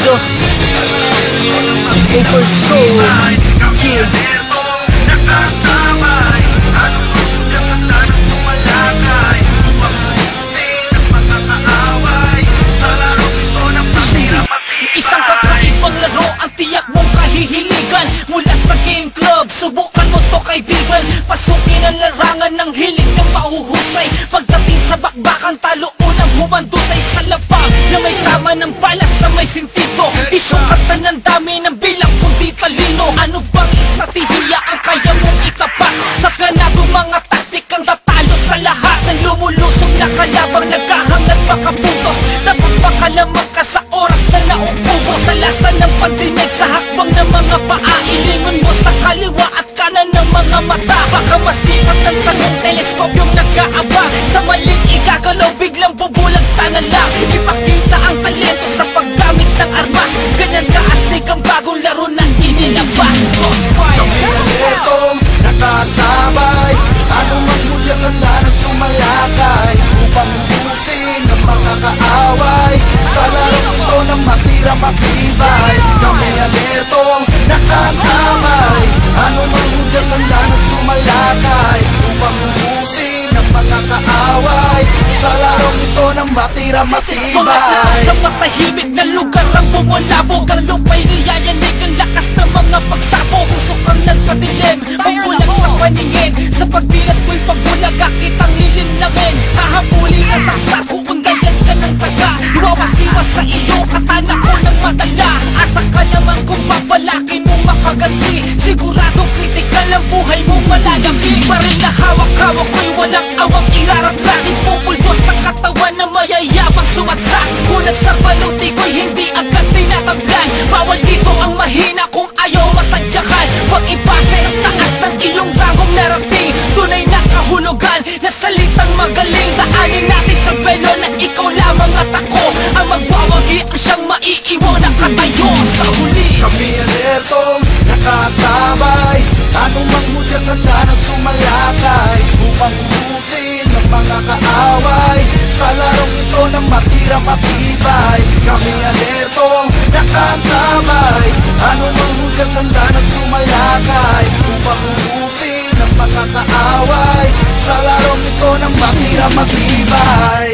Ando Over Soul. Yeah. Isang kakaibang laro ang tiyak mong kahihiligan. Mula sa game club, subukan mo to kaibigan. Pasukin ang larangan ng hilig ng mahuhusay. Pagdating sa bakbakan, talo unang humandusay. Sa labang na may tama ng balas sa may sintido. Isukatan ng dami ng bilang kundi talino. Ano bang estratehiya ang kaya mong itapat? Sa planado mga taktikang tatalo sa lahat ng lumulusog na kalabang nagkahangat makapuntos. Napagpakalamang ka sa oras na nauubo. Sa lasa ng pandinig sa hakbang ng mga paa. Ilingon mo sa kaliwa at kanan ng mga mata. Baka masipat ng tanong teleskopyong nag-aaba. Sa maling igagalaw biglang bubulag tanan lang. Ipakita ang talento sa paggamit ng armas. Ganyan kaastig ang bagong laro na inilabas. Kami alertong nakatabay. Anong magmudyat handa na sumalakay upang ubusin ang mga kaaway. Sa larong ito na matira matibay. Kami alertong nakatabay. Anong magmudyat handa na sumalakay upang ubusin ang mga kaaway. Sa larong ito na matira matibay. Mga sa matahimik na lugar ang bumulabog. Ang lupa'y niyayanig ang lakas ng mga pagsabog. Usok ang nagpadilim, pagbulag sa paningin. Sa pagbilat mo'y pagbulaga kitang lilinlangin. Hahabulin na saksak, uundayan ka ng taga. Iwawasiwas sa iyo, katana ko ng madala. Asa ka naman kung papalakin mong makaganti. Siguradong kritikal ang buhay mong malalaki. Baril na hawak-hawak ko'y walang awang iraraglag. Ipupulbos sa katawan na mayayabang sumatsak. Kulat sa baluti ko'y hindi agad tinataglan. Bawal dito ang mahina kung ayaw matadyakan. Huwag ipase ang taas ng iyong rangong narating. Tunay na kahulugan na salitang magaling. Daanin natin sa belo na ikaw lamang at ako ang magwawagi ang siyang maiiwan na katayo sa huli. Kami alertong nakatabay. Anong magmudyat handa na sumalakay upang ubusin ang mga kaaway. Sa larong ito na matira matibay. Kami alertong nakatabay. Anong magmudyat handa na sumalakay upang ubusin ang mga kaaway. Sa larong ito na matira matibay.